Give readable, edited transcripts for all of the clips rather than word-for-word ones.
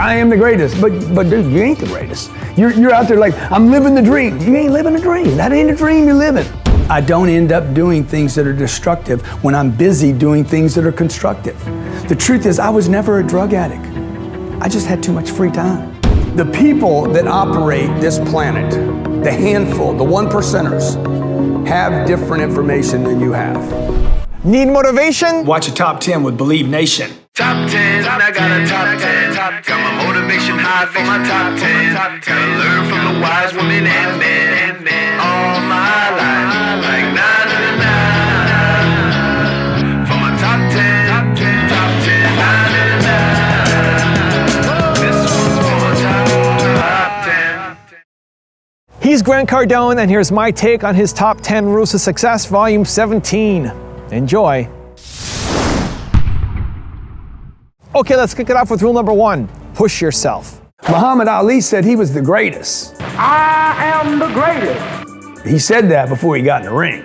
I am the greatest. But dude, you ain't the greatest. You're out there like, I'm living the dream. You ain't living a dream. That ain't a dream you're living. I don't end up doing things that are destructive when I'm busy doing things that are constructive. The truth is, I was never a drug addict. I just had too much free time. The people that operate this planet, the handful, the 1%ers, have different information than you have. Need motivation? Watch a top 10 with Believe Nation. Top 10, I got a top 10. Got my motivation high for my top 10. Gotta learn from the wise women and men. All my life, like 9 and 9. For my top 10, top 10, 9 and 9. This one's for my top 10. He's Grant Cardone, and here's my take on his top 10 rules of success, volume 17. Enjoy. Okay, let's kick it off with rule number 1. Push yourself. Muhammad Ali said he was the greatest. I am the greatest. He said that before he got in the ring.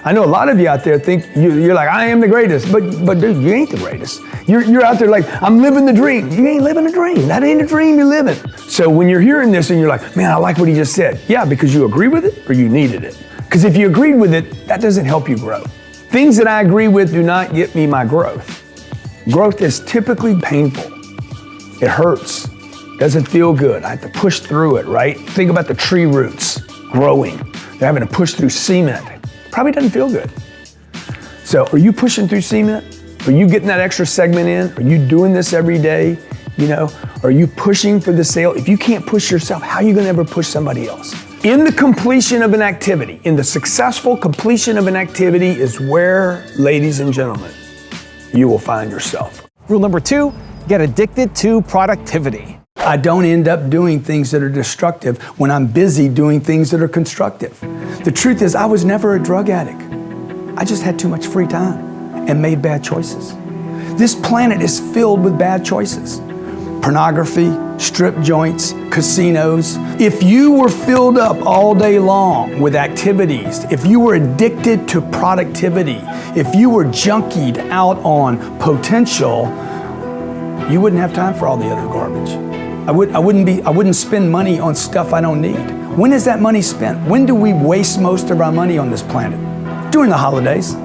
I know a lot of you out there think you're like, I am the greatest, but dude, you ain't the greatest. You're out there like, I'm living the dream. You ain't living a dream. That ain't a dream you're living. So when you're hearing this and you're like, man, I like what he just said. Yeah, because you agree with it or you needed it. Because if you agreed with it, that doesn't help you grow. Things that I agree with do not get me my growth. Growth is typically painful. It hurts. Doesn't feel good. I have to push through it, right? Think about the tree roots growing. They're having to push through cement. Probably doesn't feel good. So are you pushing through cement? Are you getting that extra segment in? Are you doing this every day? Are you pushing for the sale? If you can't push yourself, how are you gonna ever push somebody else? In the completion of an activity, in the successful completion of an activity is where, ladies and gentlemen, you will find yourself. Rule number 2, get addicted to productivity. I don't end up doing things that are destructive when I'm busy doing things that are constructive. The truth is, I was never a drug addict. I just had too much free time and made bad choices. This planet is filled with bad choices. Pornography, strip joints, casinos. If you were filled up all day long with activities, if you were addicted to productivity, if you were junkied out on potential, you wouldn't have time for all the other garbage. I wouldn't spend money on stuff I don't need. When is that money spent? When do we waste most of our money on this planet? During the holidays,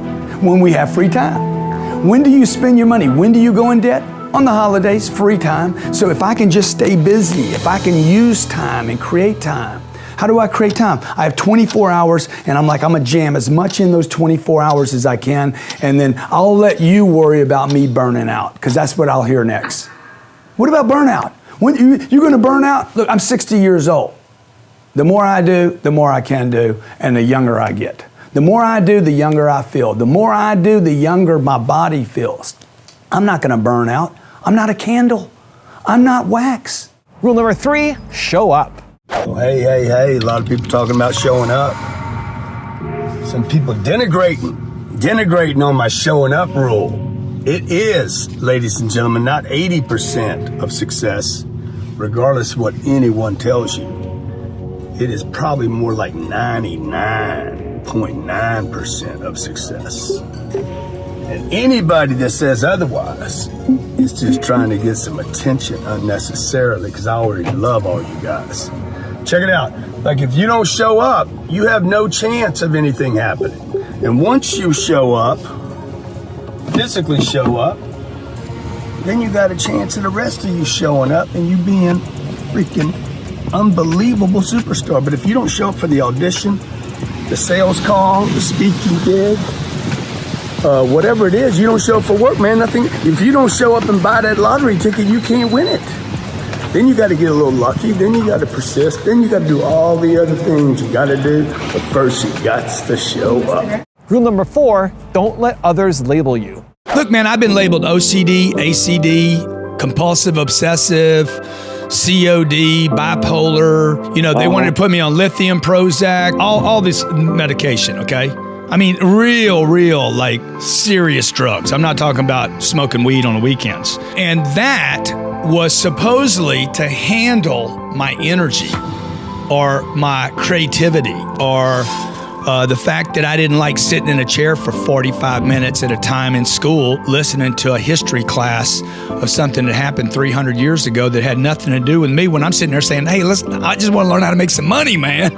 when we have free time. When do you spend your money? When do you go in debt? On the holidays, free time. So if I can just stay busy, if I can use time and create time. How do I create time? I have 24 hours and I'm gonna jam as much in those 24 hours as I can, and then I'll let you worry about me burning out, because that's what I'll hear next. What about burnout? When you're gonna burn out? Look, I'm 60 years old. The more I do, the more I can do, and the younger I get. The more I do, the younger I feel. The more I do, the younger my body feels. I'm not gonna burn out. I'm not a candle. I'm not wax. Rule number 3, show up. Oh, hey, a lot of people talking about showing up. Some people denigrating on my showing up rule. It is, ladies and gentlemen, not 80% of success, regardless of what anyone tells you. It is probably more like 99.9% of success. And anybody that says otherwise is just trying to get some attention unnecessarily, because I already love all you guys. Check it out. Like, if you don't show up, you have no chance of anything happening. And once you show up, physically show up, then you got a chance of the rest of you showing up and you being freaking unbelievable superstar. But if you don't show up for the audition, the sales call, the speaking gig, whatever it is, you don't show up for work, man, nothing. If you don't show up and buy that lottery ticket, you can't win it. Then you got to get a little lucky, then you got to persist, then you got to do all the other things you got to do, but first you got to show up. Rule number 4, don't let others label you. Look, man, I've been labeled OCD, ACD, compulsive obsessive, COD, bipolar. They wanted to put me on lithium, Prozac, all this medication, okay? I mean, real, like serious drugs. I'm not talking about smoking weed on the weekends. And that was supposedly to handle my energy or my creativity or The fact that I didn't like sitting in a chair for 45 minutes at a time in school listening to a history class of something that happened 300 years ago that had nothing to do with me, when I'm sitting there saying, hey, listen, I just want to learn how to make some money, man.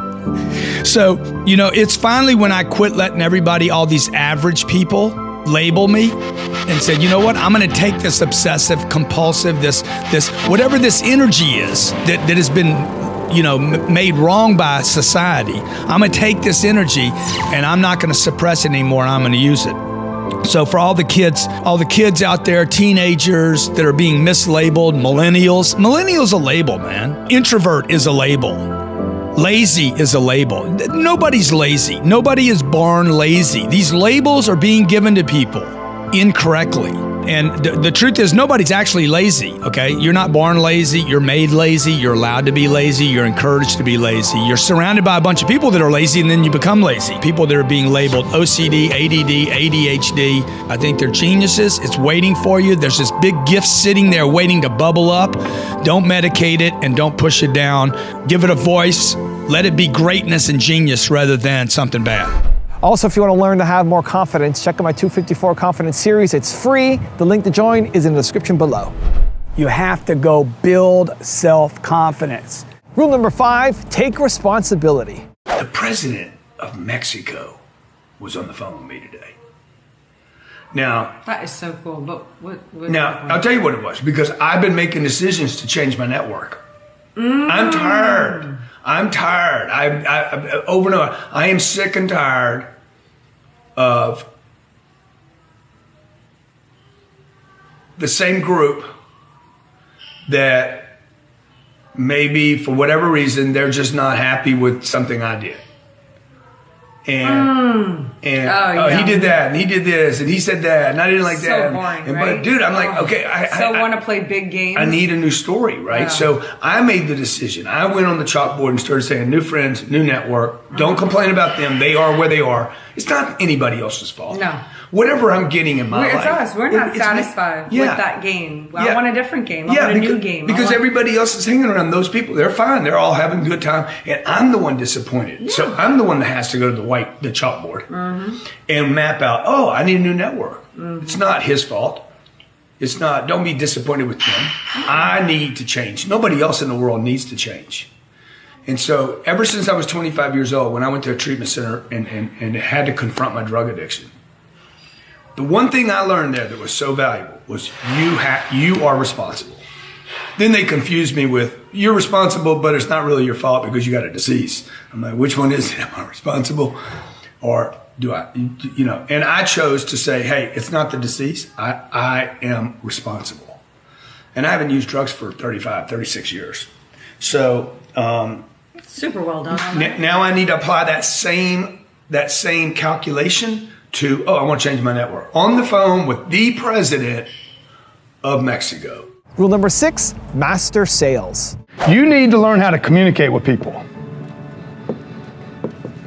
So, it's finally when I quit letting everybody, all these average people, label me and said, you know what, I'm going to take this obsessive, compulsive, this whatever this energy is that has been made wrong by society. I'm going to take this energy and I'm not going to suppress it anymore, and I'm going to use it. So for all the kids out there, teenagers that are being mislabeled, millennials a label, man. Introvert is a label. Lazy is a label. Nobody's lazy. Nobody is born lazy. These labels are being given to people incorrectly. And the truth is, nobody's actually lazy, okay? You're not born lazy. You're made lazy. You're allowed to be lazy. You're encouraged to be lazy. You're surrounded by a bunch of people that are lazy, and then you become lazy. People that are being labeled OCD, ADD, ADHD. I think they're geniuses. It's waiting for you. There's this big gift sitting there waiting to bubble up. Don't medicate it and don't push it down. Give it a voice. Let it be greatness and genius rather than something bad. Also, if you want to learn to have more confidence, check out my 254 Confidence series. It's free. The link to join is in the description below. You have to go build self-confidence. Rule number 5, take responsibility. The president of Mexico was on the phone with me today. Now, that is so cool. But what I'll tell you what it was, because I've been making decisions to change my network. I'm tired. I over and over. I am sick and tired of the same group that maybe for whatever reason they're just not happy with something I did. And he did that, and he did this, and he said that, and I didn't like that. So boring, right? But dude, I'm like, okay, I want to play big games. I need a new story, right? Yeah. So I made the decision. I went on the chalkboard and started saying, new friends, new network. Don't complain about them. They are where they are. It's not anybody else's fault. No. Whatever I'm getting in my life. It's us. We're not satisfied with that game. I want a different game. I want a new game. Because everybody else is hanging around those people. They're fine. They're all having a good time. And I'm the one disappointed. Yeah. So I'm the one that has to go to the chalkboard and map out, I need a new network. It's not his fault. It's not, don't be disappointed with him. I need to change. Nobody else in the world needs to change. And so ever since I was 25 years old, when I went to a treatment center and had to confront my drug addiction, the one thing I learned there that was so valuable was you are responsible. Then they confused me with, you're responsible, but it's not really your fault because you got a disease. I'm like, which one is it? Am I responsible? Or do I, and I chose to say, hey, it's not the disease. I am responsible. And I haven't used drugs for 36 years. So, super well done. Now I need to apply that same calculation to, I want to change my network. On the phone with the president of Mexico. Rule number 6, master sales. You need to learn how to communicate with people.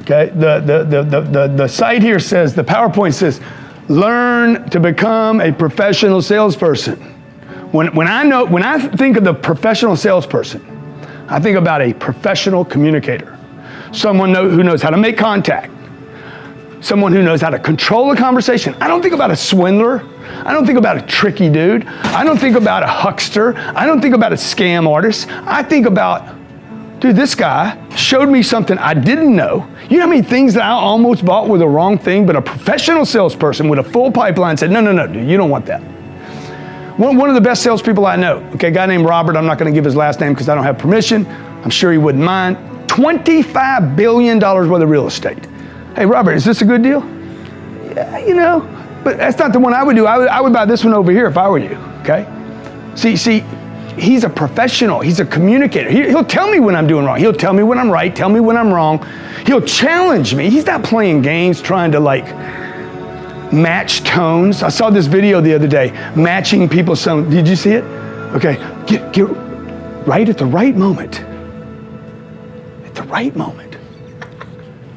Okay, the site here says, the PowerPoint says, learn to become a professional salesperson. When I think of the professional salesperson, I think about a professional communicator. Someone who knows how to make contact. Someone who knows how to control a conversation. I don't think about a swindler. I don't think about a tricky dude. I don't think about a huckster. I don't think about a scam artist. I think about, dude, this guy showed me something I didn't know. You know how many things that I almost bought were the wrong thing, but a professional salesperson with a full pipeline said, no, dude, you don't want that. One of the best salespeople I know, a guy named Robert, I'm not going to give his last name because I don't have permission. I'm sure he wouldn't mind. $25 billion worth of real estate. Hey, Robert, is this a good deal? Yeah, but that's not the one I would do. I would buy this one over here if I were you, okay? See, he's a professional. He's a communicator. He'll tell me when I'm doing wrong. He'll tell me when I'm right, tell me when I'm wrong. He'll challenge me. He's not playing games trying to match tones. I saw this video the other day, matching people's tones. Did you see it? Okay, get right at the right moment. At the right moment.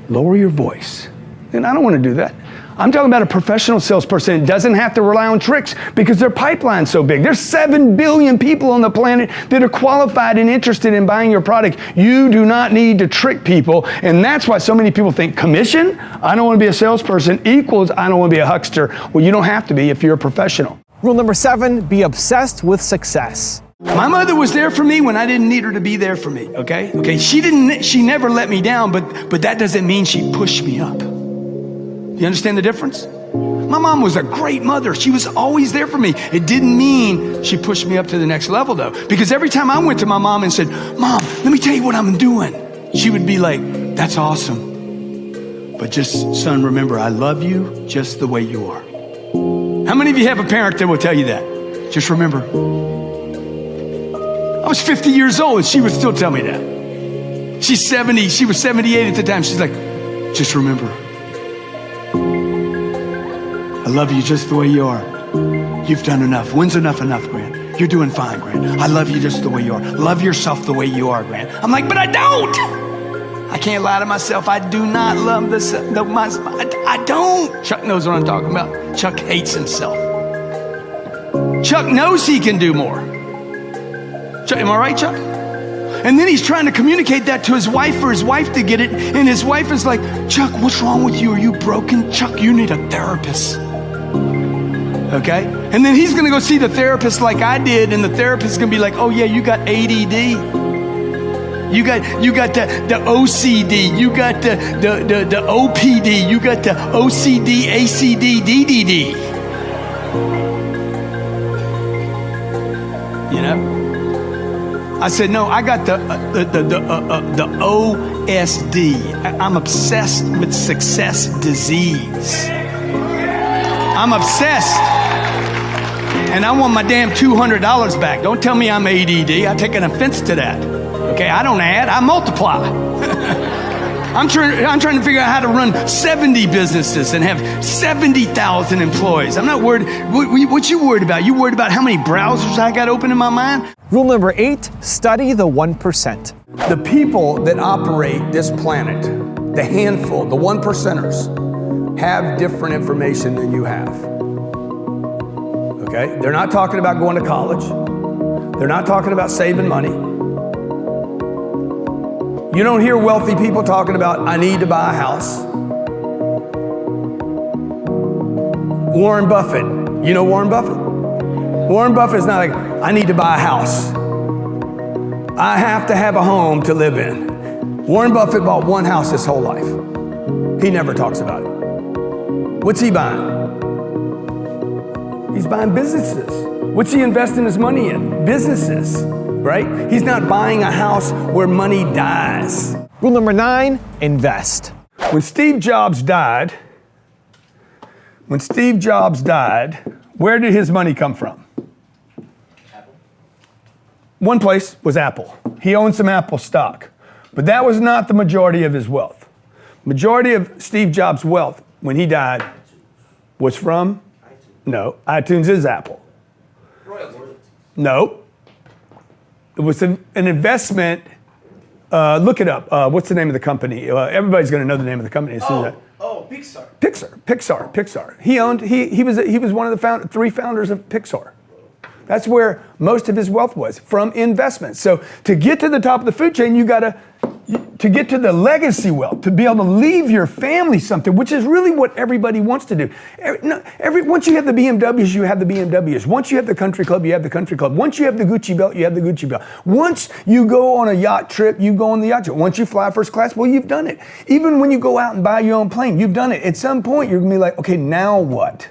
Lower your voice. And I don't want to do that. I'm talking about a professional salesperson that doesn't have to rely on tricks because their pipeline's so big. There's 7 billion people on the planet that are qualified and interested in buying your product. You do not need to trick people, and that's why so many people think commission, I don't want to be a salesperson, equals I don't want to be a huckster. Well, you don't have to be if you're a professional. Rule number 7, be obsessed with success. My mother was there for me when I didn't need her to be there for me, okay? She never let me down, but that doesn't mean she pushed me up. You understand the difference? My mom was a great mother. She was always there for me. It didn't mean she pushed me up to the next level, though. Because every time I went to my mom and said, Mom, let me tell you what I'm doing, she would be like, that's awesome. But just, son, remember, I love you just the way you are. How many of you have a parent that will tell you that? Just remember. I was 50 years old and she would still tell me that. She's 70, she was 78 at the time. She's like, just remember, I love you just the way you are. You've done enough. When's enough, Grant? You're doing fine, Grant. I love you just the way you are. Love yourself the way you are, Grant. I'm like, but I don't. I can't lie to myself. I do not love I don't. Chuck knows what I'm talking about. Chuck hates himself. Chuck knows he can do more. Chuck, am I right, Chuck? And then he's trying to communicate that to his wife for his wife to get it. And his wife is like, Chuck, what's wrong with you? Are you broken? Chuck, you need a therapist. Okay? And then he's going to go see the therapist like I did. And the therapist is going to be like, oh, yeah, you got ADD. You got the OCD. You got the OPD. You got the OCD, ACD, DDD. You know? I said, no, I got the OSD. I'm obsessed with success disease. I'm obsessed. And I want my damn $200 back. Don't tell me I'm ADD. I take an offense to that. Okay, I don't add, I multiply. I'm trying to figure out how to run 70 businesses and have 70,000 employees. I'm not worried. What you worried about? You worried about how many browsers I got open in my mind? Rule number 8, study the 1%. The people that operate this planet, the handful, the 1%ers, have different information than you have. Okay? They're not talking about going to college. They're not talking about saving money. You don't hear wealthy people talking about, I need to buy a house. Warren Buffett. You know Warren Buffett? Warren Buffett's not like, I need to buy a house. I have to have a home to live in. Warren Buffett bought one house his whole life. He never talks about it. What's he buying? He's buying businesses. What's he investing his money in? Businesses. Right? He's not buying a house where money dies. Rule number 9, invest. When Steve Jobs died, where did his money come from? Apple. One place was Apple. He owned some Apple stock. But that was not the majority of his wealth. Majority of Steve Jobs' wealth when he died was from? No, iTunes is Apple. No. It was an investment. Look it up. What's the name of the company? Everybody's going to know the name of the company as soon as that. Pixar. He was one of the 3 founders of Pixar. That's where most of his wealth was, from investments. So to get to the top of the food chain, you got to get to the legacy wealth, to be able to leave your family something, which is really what everybody wants to do. Once you have the BMWs, you have the BMWs. Once you have the country club, you have the country club. Once you have the Gucci belt, you have the Gucci belt. Once you go on a yacht trip, you go on the yacht trip. Once you fly first class, well, you've done it. Even when you go out and buy your own plane, you've done it. At some point, you're going to be like, okay, now what?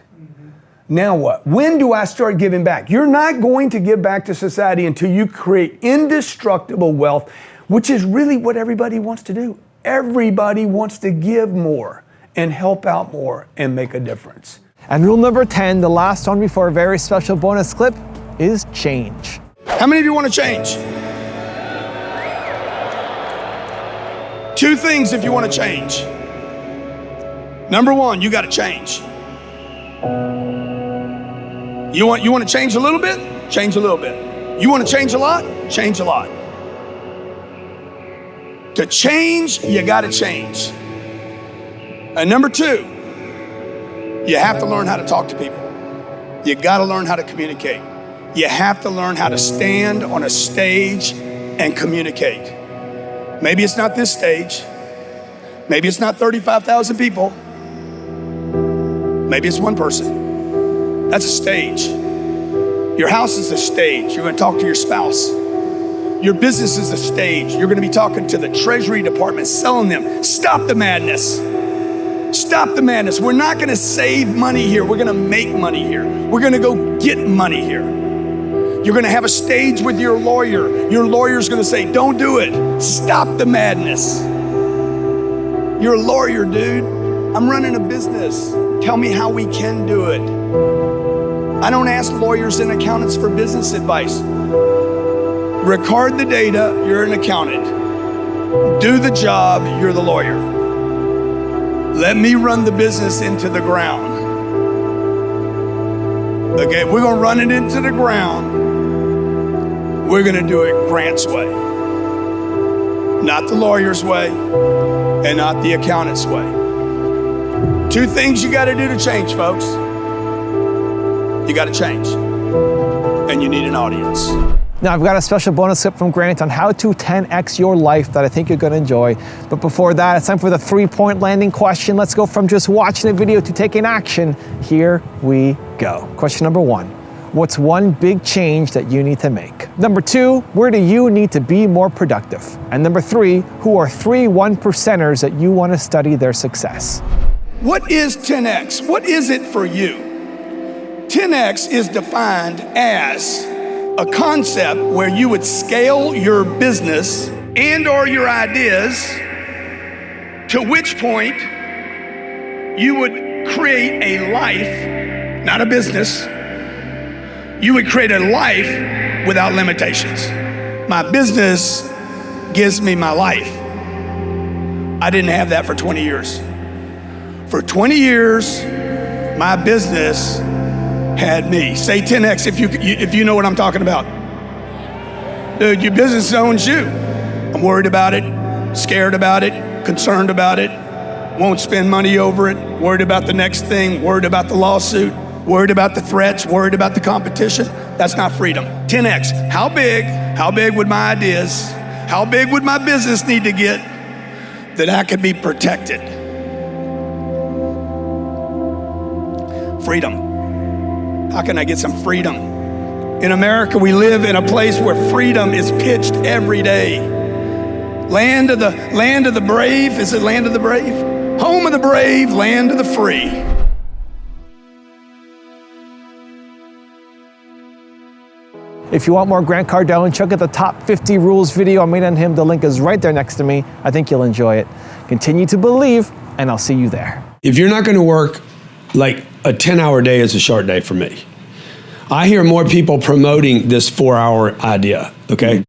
Now what? When do I start giving back? You're not going to give back to society until you create indestructible wealth, which is really what everybody wants to do. Everybody wants to give more and help out more and make a difference. And rule number 10, the last one before a very special bonus clip, is change. How many of you want to change? 2 things if you want to change. Number 1, you got to change. You want to change a little bit? Change a little bit. You want to change a lot? Change a lot. To change, you got to change. And number 2, You have to learn how to talk to people. You got to learn how to communicate. You have to learn how to stand on a stage and communicate. Maybe it's not this stage. Maybe it's not 35,000 people. Maybe it's one person. That's a stage. Your house is a stage. You're going to talk to your spouse. Your business is a stage. You're going to be talking to the Treasury Department, selling them. Stop the madness. Stop the madness. We're not going to save money here. We're going to make money here. We're going to go get money here. You're going to have a stage with your lawyer. Your lawyer's going to say, don't do it. Stop the madness. You're a lawyer, dude. I'm running a business. Tell me how we can do it. I don't ask lawyers and accountants for business advice. Record the data, you're an accountant. Do the job, you're the lawyer. Let me run the business into the ground. Okay, we're gonna run it into the ground. We're gonna do it Grant's way. Not the lawyer's way and not the accountant's way. Two things you gotta do to change, folks. You gotta change, and you need an audience. Now, I've got a special bonus clip from Grant on how to 10x your life that I think you're going to enjoy. But before that, it's time for the 3-point landing question. Let's go from just watching a video to taking action. Here we go. Question number 1. What's one big change that you need to make? Number 2, where do you need to be more productive? And number 3, who are 3 1%ers that you want to study their success? What is 10x? What is it for you? 10x is defined as a concept where you would scale your business and or your ideas, to which point you would create a life, not a business. You would create a life without limitations. My business gives me my life. I didn't have that for 20 years. For 20 years, my business had me. Say 10x if you know what I'm talking about. Dude, your business owns you. I'm worried about it, scared about it, concerned about it, won't spend money over it, worried about the next thing, worried about the lawsuit, worried about the threats, worried about the competition. That's not freedom. 10x, how big would my ideas, how big would my business need to get that I could be protected? Freedom. How can I get some freedom? In America, we live in a place where freedom is pitched every day. Land of the brave. Is it land of the brave? Home of the brave, land of the free. If you want more Grant Cardone, check out the top 50 rules video I made on him. The link is right there next to me. I think you'll enjoy it. Continue to believe, and I'll see you there. If you're not going to work, like a 10-hour day is a short day for me. I hear more people promoting this 4-hour idea, okay?